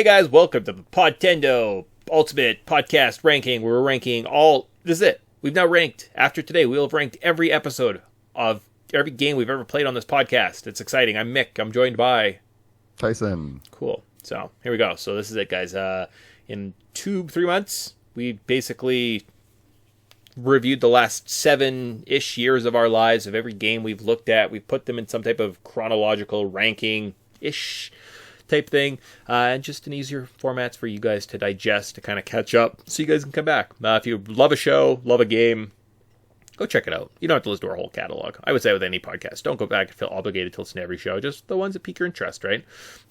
Hey guys, welcome to the Podtendo Ultimate Podcast Ranking. We're ranking all... This is it. We've now ranked, after today, we'll have ranked every episode of every game we've ever played on this podcast. It's exciting. I'm Mick. I'm joined by... Tyson. Cool. So, here we go. So this is it, guys. In 3 months, we basically reviewed the last 7-ish years of our lives of every game we've looked at. We've put them in some type of chronological ranking-ish type thing, and just an easier formats for you guys to digest, to kind of catch up, so you guys can come back. If you love a show, love a game, go check it out. You don't have to listen to our whole catalog. I would say with any podcast, don't go back and feel obligated to listen to every show, just the ones that pique your interest, right?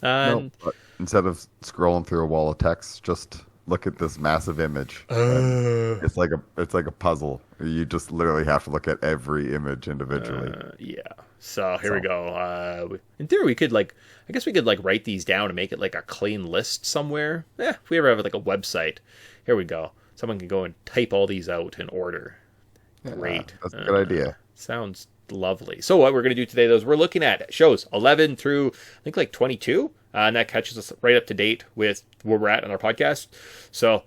No, but instead of scrolling through a wall of text, just look at this massive image. It's like a puzzle. You just literally have to look at every image individually. Yeah. So here we go. In theory, we could I guess we could write these down and make it like a clean list somewhere. If we ever have like a website, here we go. Someone can go and type all these out in order. Great. That's a good idea. Sounds lovely. So what we're going to do today, though, is we're looking at shows 11 through, I think, like 22. And that catches us right up to date with where we're at on our podcast. So,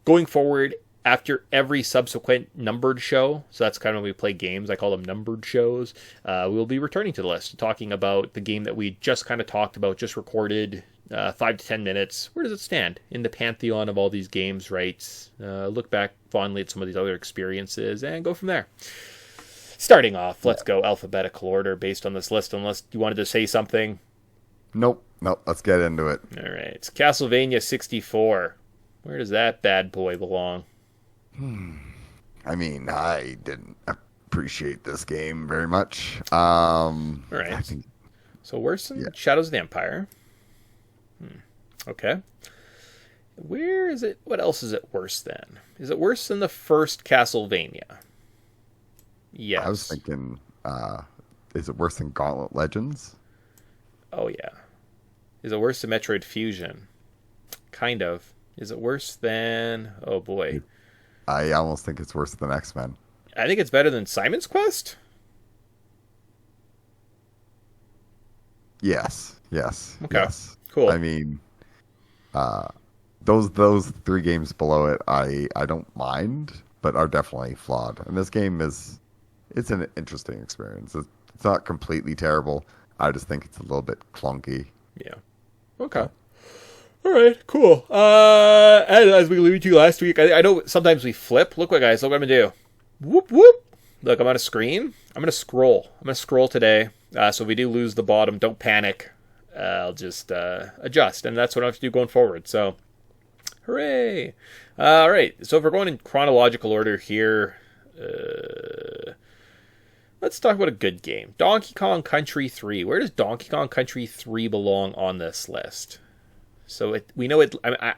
going forward, after every subsequent numbered show, so that's kind of when we play games, I call them numbered shows, we'll be returning to the list, talking about the game that we just kind of talked about, just recorded, 5 to 10 minutes. Where does it stand in the pantheon of all these games, right? Look back fondly at some of these other experiences and go from there. Starting off, let's go alphabetical order based on this list, unless you wanted to say something. Nope. Let's get into it. All right. It's Castlevania 64. Where does that bad boy belong? I mean, I didn't appreciate this game very much. All right. So worse than Shadows of the Empire. Okay. Where is it? What else is it worse than? Is it worse than the first Castlevania? Yes. I was thinking, is it worse than Gauntlet Legends? Oh, yeah. Is it worse than Metroid Fusion? Kind of. Is it worse than... Oh, boy. I almost think it's worse than X-Men. I think it's better than Simon's Quest? Yes. Okay. Yes. Cool. I mean, those 3 games below it, I don't mind, but are definitely flawed. And this game it's an interesting experience. It's not completely terrible. I just think it's a little bit clunky. Yeah. Okay. All right, cool. And as we alluded to last week, I know sometimes we flip. Look, guys, look what I'm going to do. Whoop, whoop. Look, I'm on a screen. I'm going to scroll. I'm going to scroll today. So if we do lose the bottom, don't panic. I'll just adjust. And that's what I have to do going forward. So, hooray. All right. So if we're going in chronological order here, let's talk about a good game. Donkey Kong Country 3. Where does Donkey Kong Country 3 belong on this list? So we know it.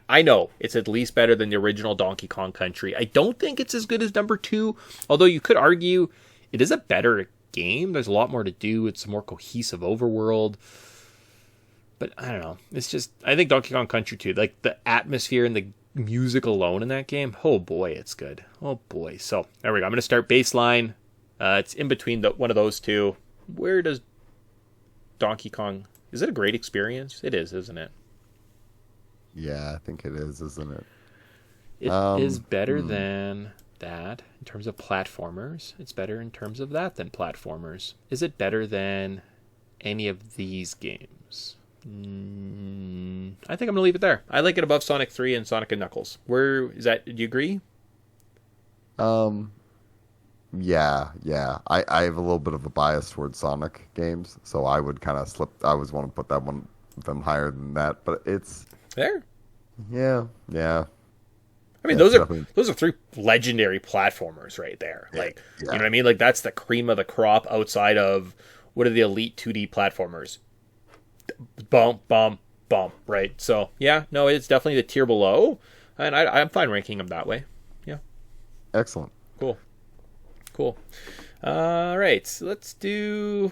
I know it's at least better than the original Donkey Kong Country. I don't think it's as good as number 2, although you could argue it is a better game. There's a lot more to do. It's a more cohesive overworld. But I don't know. It's just, I think Donkey Kong Country 2, like the atmosphere and the music alone in that game, oh boy, it's good. Oh boy. So there we go. I'm going to start baseline. It's in between one of those two. Where does Donkey Kong... Is it a great experience? It is, isn't it? Yeah, I think it is, isn't it? It is better than that in terms of platformers. It's better in terms of that than platformers. Is it better than any of these games? I think I'm going to leave it there. I like it above Sonic 3 and Sonic & Knuckles. Where is that? Do you agree? Yeah. I have a little bit of a bias towards Sonic games, so I would kind of slip. I always want to put them higher than that, but it's there. Yeah. I mean, those are 3 legendary platformers right there. You know what I mean? Like that's the cream of the crop outside of what are the elite 2D platformers? Bump, right? So yeah, no, it's definitely the tier below, and I'm fine ranking them that way. Yeah. Excellent. Cool. All right, so let's go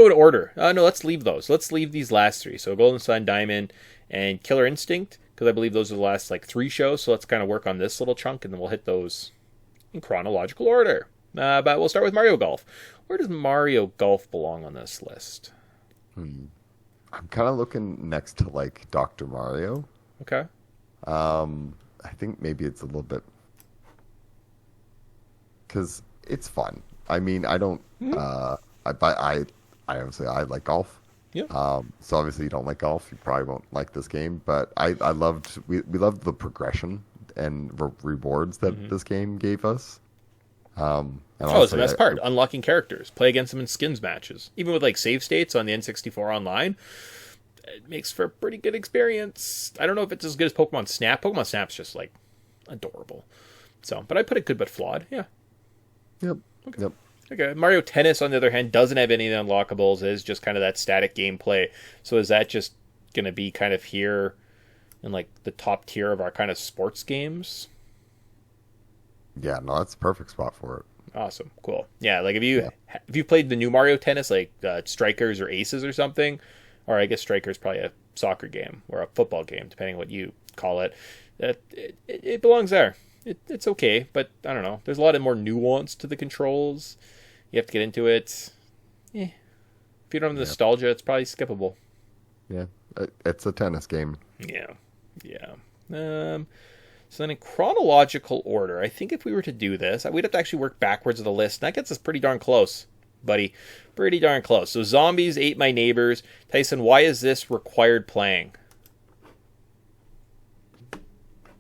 to order. No, let's leave those. Let's leave these last 3. So Golden Sun, Diamond, and Killer Instinct, because I believe those are the last 3 shows. So let's kind of work on this little chunk, and then we'll hit those in chronological order. But we'll start with Mario Golf. Where does Mario Golf belong on this list? I'm kind of looking next to like Dr. Mario. Okay. I think maybe it's a little bit because it's fun. I mean, I don't. Hmm. I honestly I like golf. Yeah. So obviously you don't like golf, you probably won't like this game. But I loved we loved the progression and rewards that Hmm. this game gave us. And Oh, it's the honestly, best part. Unlocking characters. Play against them in skins matches. Even with like save states on the N64 online, it makes for a pretty good experience. I don't know if it's as good as Pokemon Snap. Pokemon Snap's just like adorable. So, but I put it good but flawed. Yeah. yep, Okay. yep. Okay. Mario Tennis, on the other hand, doesn't have any of the unlockables. It is just kind of that static gameplay. So is that just going to be kind of here in like the top tier of our kind of sports games? Yeah, no, that's a perfect spot for it. Awesome. Cool. Yeah. Like Yeah. if you played the new Mario Tennis, like Strikers or Aces or something, or I guess Strikers probably a soccer game or a football game, depending on what you call it. It belongs there. It's okay, but I don't know. There's a lot of more nuance to the controls. You have to get into it. Eh. If you don't have Yeah, nostalgia, it's probably skippable. yeah. It's a tennis game. Yeah, yeah. So then in chronological order, I think if we were to do this, we'd have to actually work backwards of the list. And that gets us pretty darn close, buddy. Pretty darn close. So Zombies Ate My Neighbors. Tyson, why is this required playing?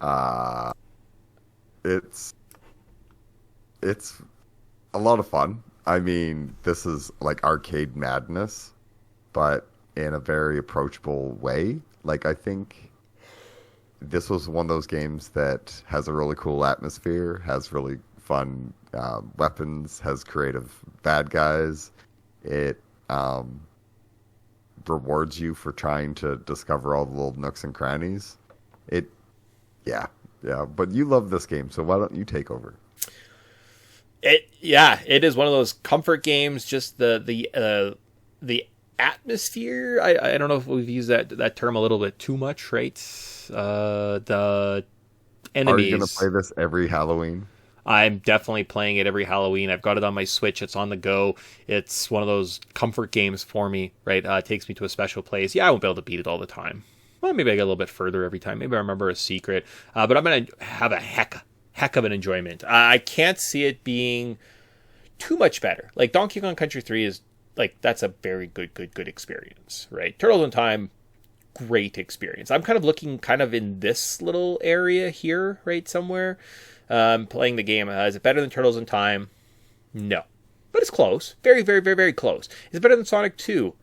Uh, it's it's a lot of fun. I mean, this is like arcade madness, but in a very approachable way. Like I think this was one of those games that has a really cool atmosphere, has really fun weapons, has creative bad guys. It rewards you for trying to discover all the little nooks and crannies. It, yeah, yeah. But you love this game, so why don't you take over? It is one of those comfort games. Just the atmosphere. I don't know if we've used that term a little bit too much, right? The Are you gonna enemies. play this every Halloween? I'm definitely playing it every Halloween. I've got it on my Switch. It's on the go. It's one of those comfort games for me, right? It takes me to a special place. Yeah, I won't be able to beat it all the time. Well, maybe I get a little bit further every time. Maybe I remember a secret. But I'm gonna have a heck of an enjoyment. I can't see it being too much better. Like Donkey Kong Country 3 is like that's a very good experience, right? Turtles in Time, great experience. I'm kind of looking kind of in this little area here, right somewhere. Playing the game. Is it better than Turtles in Time? No, but it's close. Very close. Is it better than Sonic 2?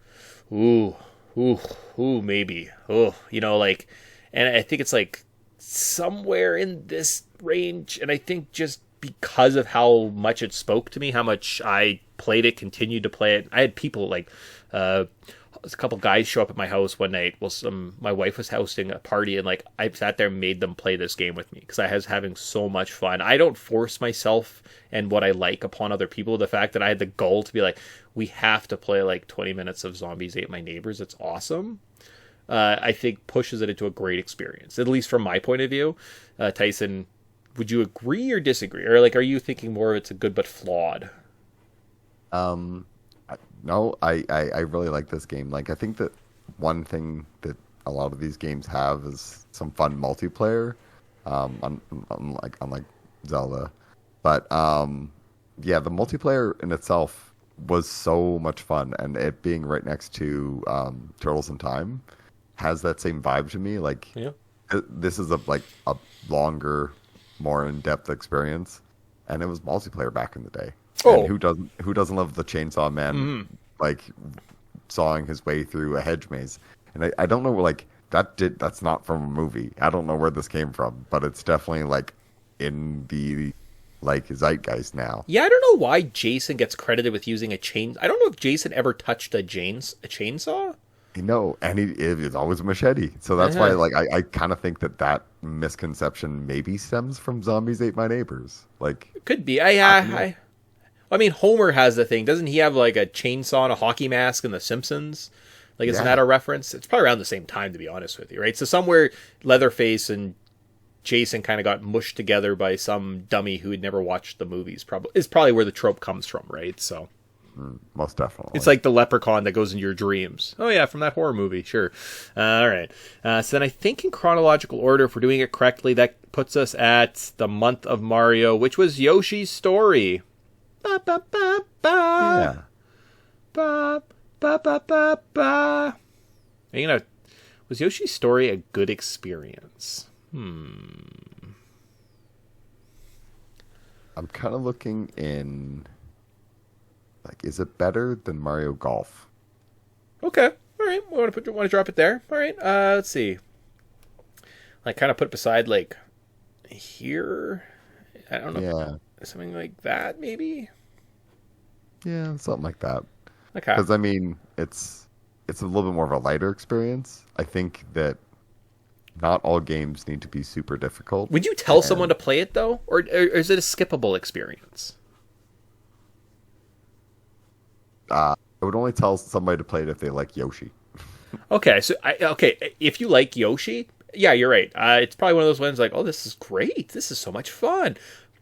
Ooh, ooh, ooh, maybe. Oh, like, and I think it's like somewhere in this range. And I think just because of how much it spoke to me, how much I played it, continued to play it. I had people like, a couple guys show up at my house one night. Well, my wife was hosting a party, and like I sat there and made them play this game with me because I was having so much fun. I don't force myself and what I like upon other people. The fact that I had the goal to be like, we have to play like 20 minutes of Zombies Ate My Neighbors. It's awesome. I think pushes it into a great experience, at least from my point of view. Tyson, would you agree or disagree, or like, are you thinking more of it's a good but flawed? Um, no, I really like this game. Like, I think that one thing that a lot of these games have is some fun multiplayer, unlike Zelda. But yeah, the multiplayer in itself was so much fun, and it being right next to Turtles in Time has that same vibe to me. Like, Yeah. this is a longer, more in-depth experience, and it was multiplayer back in the day. And Oh. who doesn't love the Chainsaw Man Mm. like sawing his way through a hedge maze? And I don't know, like that's not from a movie. I don't know where this came from, but it's definitely like in the like zeitgeist now. Yeah, I don't know why Jason gets credited with using a chain. I don't know if Jason ever touched a chainsaw. You know, and it's always a machete. So that's why Uh-huh. like I kind of think that misconception maybe stems from Zombies Ate My Neighbors. Like Could be. I don't know. I mean, Homer has the thing. Doesn't he have like a chainsaw and a hockey mask in The Simpsons? Like, isn't that Yeah. a reference? It's probably around the same time, to be honest with you, right? So somewhere Leatherface and Jason kind of got mushed together by some dummy who had never watched the movies. Probably is probably where the trope comes from, right? So Most definitely. It's like the leprechaun that goes into your dreams. Oh yeah, from that horror movie, sure. All right. So then I think in chronological order, if we're doing it correctly, that puts us at the month of Mario, which was Yoshi's Story. Ba ba ba ba. Yeah. Ba ba ba ba ba. Was Yoshi's Story a good experience? I'm kind of looking in. Like, is it better than Mario Golf? Okay. All right. Want to drop it there? All right. Let's see. Like, kind of put it beside like here. I don't know. Yeah. Something like that, maybe. Yeah, something like that. Okay. Because I mean, it's a little bit more of a lighter experience. I think that not all games need to be super difficult. Would you tell someone to play it though, or is it a skippable experience? I would only tell somebody to play it if they like Yoshi. Okay, so if you like Yoshi, yeah, you're right. It's probably one of those ones like, oh, this is great. This is so much fun.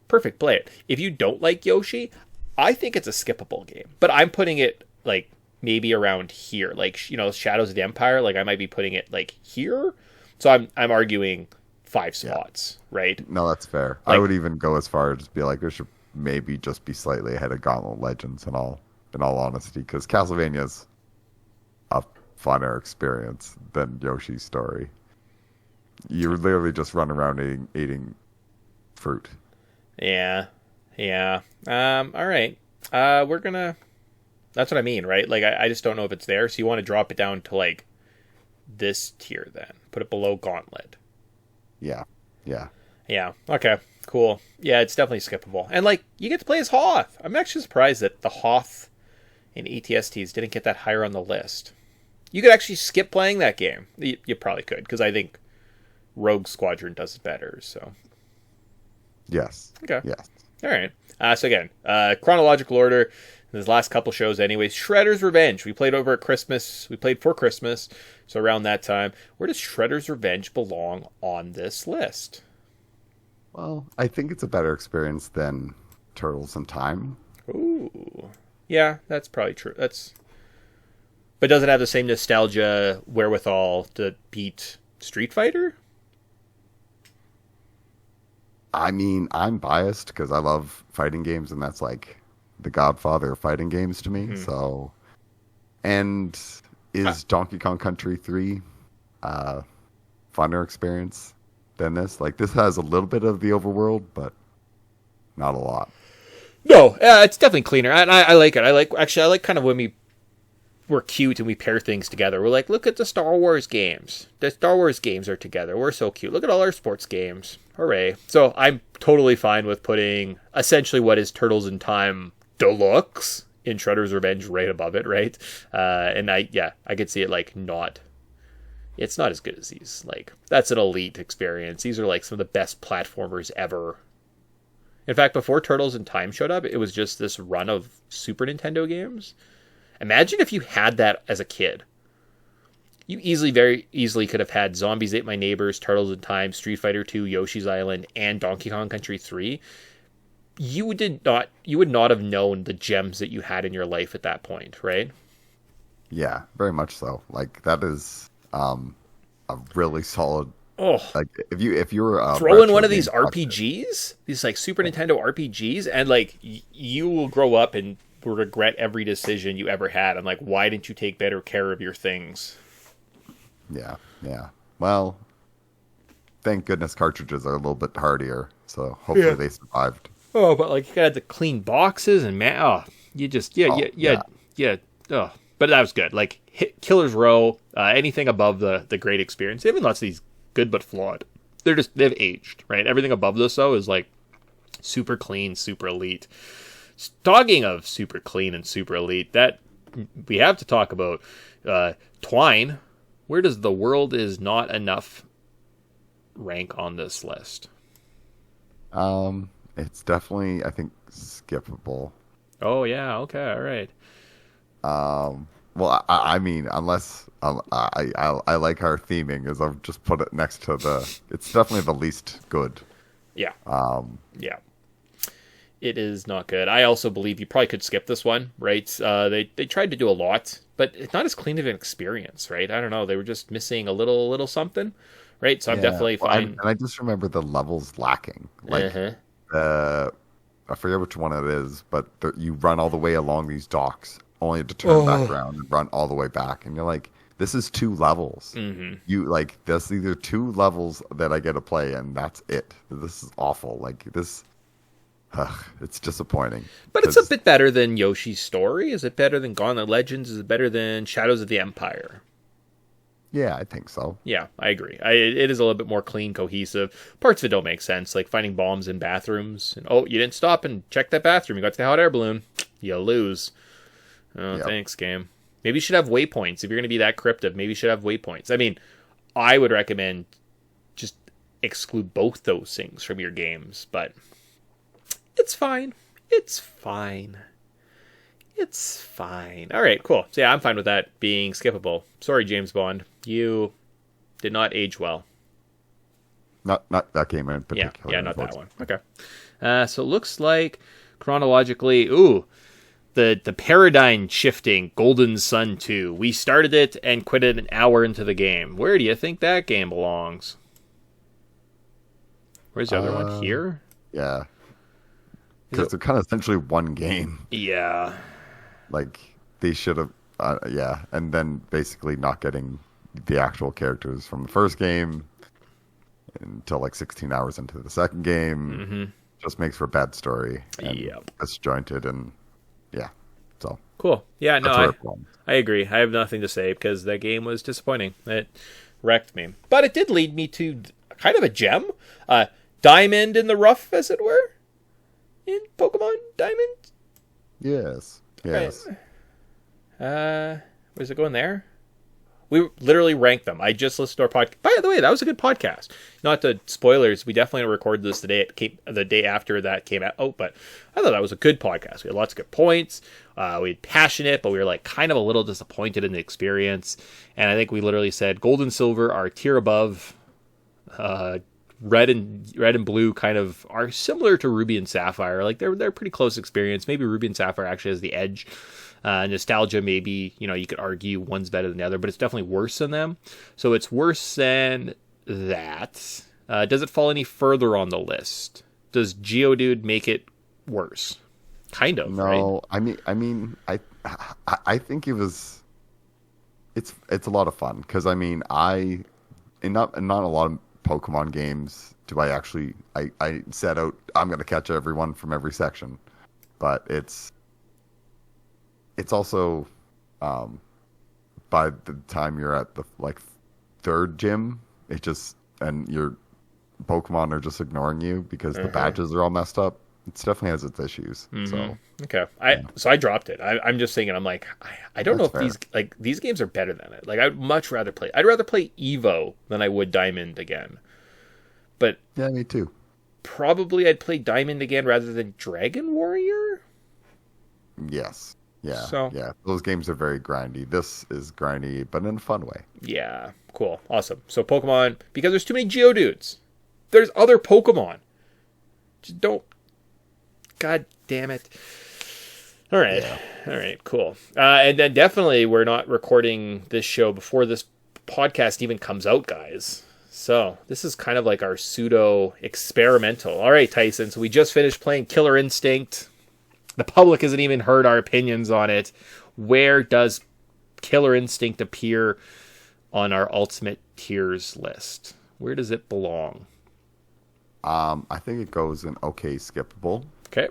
Perfect, play it. If you don't like Yoshi, I think it's a skippable game. But I'm putting it like maybe around here, like Shadows of the Empire. Like I might be putting it like here. So I'm arguing 5 spots, right? No, that's fair. Like, I would even go as far as to be like, there should maybe just be slightly ahead of Gauntlet Legends and all. In all honesty, because Castlevania's a funner experience than Yoshi's Story. You literally just run around eating fruit. Yeah. All right. We're gonna. That's what I mean, right? Like I just don't know if it's there. So you want to drop it down to like this tier, then put it below Gauntlet. Yeah. Okay. Cool. Yeah, it's definitely skippable, and like you get to play as Hoth. I'm actually surprised that the Hoth in ATSTs didn't get that higher on the list. You could actually skip playing that game. You probably could, because I think Rogue Squadron does it better. So, Yes. Okay. Yes. All right. So again, chronological order. These last couple shows, anyways. Shredder's Revenge. We played over at Christmas. We played for Christmas. So around that time, where does Shredder's Revenge belong on this list? Well, I think it's a better experience than Turtles in Time. Ooh. Yeah, that's probably true. But does it have the same nostalgia wherewithal to beat Street Fighter? I mean, I'm biased because I love fighting games, and that's like the godfather of fighting games to me. Mm-hmm. So, and is Donkey Kong Country 3 funner experience than this? Like, this has a little bit of the overworld, but not a lot. No, it's definitely cleaner, and I like it. I like kind of when we're cute and we pair things together. We're like, look at the Star Wars games. The Star Wars games are together. We're so cute. Look at all our sports games. Hooray. So I'm totally fine with putting essentially what is Turtles in Time Deluxe in Shredder's Revenge right above it, right? And I could see it like not. It's not as good as these. Like, that's an elite experience. These are like some of the best platformers ever. In fact, before Turtles in Time showed up, it was just this run of Super Nintendo games. Imagine if you had that as a kid. You very easily could have had Zombies Ate My Neighbors, Turtles in Time, Street Fighter 2, Yoshi's Island, and Donkey Kong Country 3. You would not have known the gems that you had in your life at that point, right? Yeah, very much so. Like, that is a really solid. Oh, like if you were throw in one of these RPGs, these like Super Nintendo RPGs, and like you will grow up and regret every decision you ever had. I'm like, why didn't you take better care of your things? Yeah. Well, thank goodness cartridges are a little bit hardier, so hopefully they survived. Oh, but like you gotta have the clean boxes and But that was good. Like Killer's Row, anything above the great experience. Even lots of these good but flawed. They've aged, right? Everything above this though is like super clean, super elite. Talking of super clean and super elite, that we have to talk about Twine. Where does The World Is Not Enough rank on this list? It's definitely, I think, skippable. Oh yeah, okay, all right. Well, I mean, unless I like our theming, is I've just put it next to the. It's definitely the least good. Yeah. Um. Yeah. It is not good. I also believe you probably could skip this one, right? They tried to do a lot, but it's not as clean of an experience, right? I don't know. They were just missing a little something, right? So I'm definitely fine. And I just remember the levels lacking. Like, I forget which one it is, but you run all the way along these docks, only to turn back around and run all the way back, and you're like, this is 2 levels. You like this either 2 levels that I get to play, and that's it. This is awful. Like this. It's disappointing. But it's a bit better than Yoshi's Story. Is it better than Gauntlet Legends? Is it better than Shadows of the Empire? Yeah, I think so. Yeah, I agree. It is a little bit more clean, cohesive. Parts of it don't make sense, like finding bombs in bathrooms. And, you didn't stop and check that bathroom. You got to the hot air balloon. You lose. Oh, yep. Thanks, game. Maybe you should have waypoints. If you're going to be that cryptic, maybe you should have waypoints. I mean, I would recommend just exclude both those things from your games, but... It's fine. It's fine. It's fine. All right, cool. So yeah, I'm fine with that being skippable. Sorry, James Bond. You did not age well. Not that game in particular. Yeah, not that one. Okay. So it looks like chronologically, the paradigm shifting Golden Sun 2. We started it and quit it an hour into the game. Where do you think that game belongs? Where's the other one? Here? Yeah. Because they're kind of essentially one game. Yeah. Like, they should have, and then basically not getting the actual characters from the first game until like 16 hours into the second game. Just makes for a bad story. Yep. Disjointed and, so. Cool. Yeah, no, I agree. I have nothing to say because that game was disappointing. It wrecked me. But it did lead me to kind of a gem. Diamond in the rough, as it were. In Pokemon Diamond? Yes. Right. Was it going there? We literally ranked them. I just listened to our podcast. By the way, that was a good podcast. Not the spoilers. We definitely recorded this the day after that came out. But I thought that was a good podcast. We had lots of good points. We had passionate, but we were like kind of a little disappointed in the experience. And I think we literally said Gold and Silver are a tier above. Red and blue kind of are similar to Ruby and Sapphire. Like they're pretty close experience. Maybe Ruby and Sapphire actually has the edge. Nostalgia, maybe, you could argue one's better than the other, but it's definitely worse than them. So it's worse than that. Does it fall any further on the list? Does Geodude make it worse? Kind of. No, right? I think it was. It's a lot of fun because not a lot of Pokemon games do I actually I set out I'm going to catch everyone from every section, but it's also by the time you're at the third gym, and your Pokemon are just ignoring you because the badges are all messed up. It definitely has its issues. So okay, so I dropped it. I'm just thinking, I'm like, I don't know if these games are better than it. Like I'd rather play Evo than I would Diamond again. But yeah, me too. Probably I'd play Diamond again rather than Dragon Warrior. Yes. Yeah. Those games are very grindy. This is grindy, but in a fun way. Yeah. Cool. Awesome. So Pokemon, because there's too many Geodudes. There's other Pokemon. Just don't. God damn it. All right. Yeah. All right. Cool. And then definitely we're not recording this show before this podcast even comes out, guys. So this is kind of like our pseudo experimental. All right, Tyson. So we just finished playing Killer Instinct. The public hasn't even heard our opinions on it. Where does Killer Instinct appear on our ultimate tiers list? Where does it belong? I think it goes in skippable. Okay.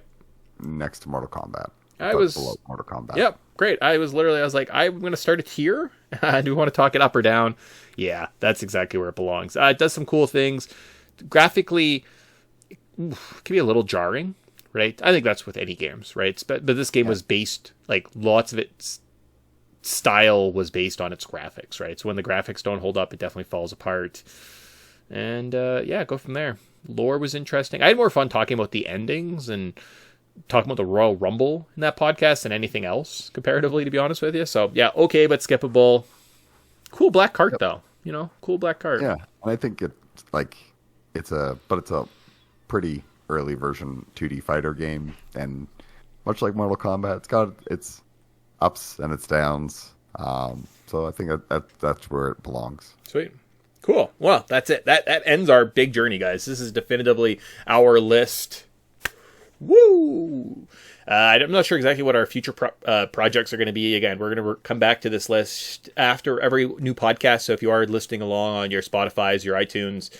Next to Mortal Kombat. Below Mortal Kombat. Yep. Great. I was like, I'm going to start a tier. Do we want to talk it up or down? Yeah, that's exactly where it belongs. It does some cool things. Graphically, it can be a little jarring, right? I think that's with any games, right? But this game was based, lots of its style was based on its graphics, right? So when the graphics don't hold up, it definitely falls apart. And go from there. Lore was interesting. I had more fun talking about the endings and talking about the Royal Rumble in that podcast than anything else, comparatively, to be honest with you. So, yeah, okay, but skippable. Cool black cart, though. Cool black cart. Yeah, and I think it's a pretty early version 2D fighter game, and much like Mortal Kombat, it's got its ups and its downs. So I think that's where it belongs. Sweet. Cool. Well, that's it. That ends our big journey, guys. This is definitively our list. Woo! I'm not sure exactly what our future projects are going to be. Again, we're going to come back to this list after every new podcast. So if you are listening along on your Spotify's, your iTunes,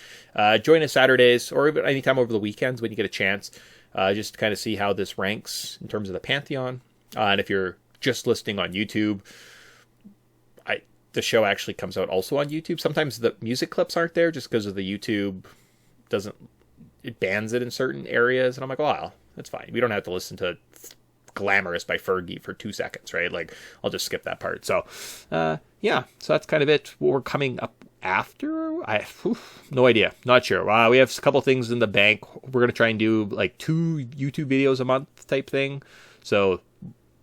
join us Saturdays or even anytime over the weekends when you get a chance. Just to kind of see how this ranks in terms of the Pantheon. And if you're just listening on YouTube, the show actually comes out also on YouTube. Sometimes the music clips aren't there just because of the YouTube it bans it in certain areas. And I'm like, wow, that's fine. We don't have to listen to Glamorous by Fergie for 2 seconds, right? Like, I'll just skip that part. So, yeah, so that's kind of it. What we're coming up after, no idea, not sure. We have a couple things in the bank. We're gonna try and do like 2 YouTube videos a month type thing. So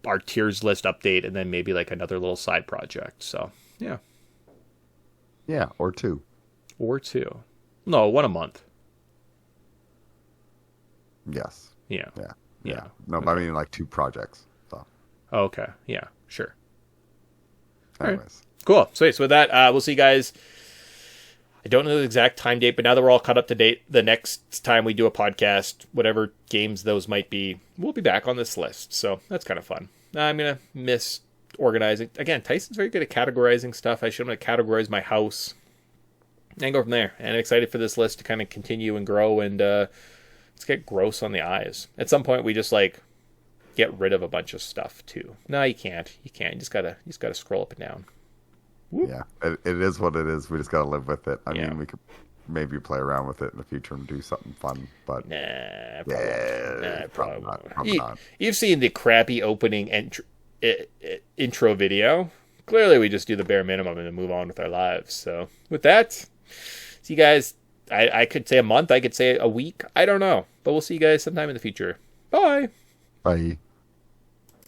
our tiers list update, and then maybe like another little side project. So yeah, or 2, no, 1 a month. Yes. Yeah. No, but I mean like 2 projects. So. Okay. Yeah. Sure. Anyways. Right. Cool. So with that, we'll see you guys. I don't know the exact time date, but now that we're all caught up to date, the next time we do a podcast, whatever games those might be, we'll be back on this list. So that's kind of fun. I'm going to miss organizing. Again, Tyson's very good at categorizing stuff. I should have categorized my house and go from there. And I'm excited for this list to kind of continue and grow, and let's get gross on the eyes. At some point, we just like get rid of a bunch of stuff too. No, you can't. You just gotta scroll up and down. Whoop. Yeah, it is what it is. We just gotta live with it. I mean, we could maybe play around with it in the future and do something fun, but probably not. You've seen the crappy opening intro video. Clearly, we just do the bare minimum and then move on with our lives. So, with that, see you guys. I could say a month. I could say a week. I don't know, but we'll see you guys sometime in the future. Bye. Bye.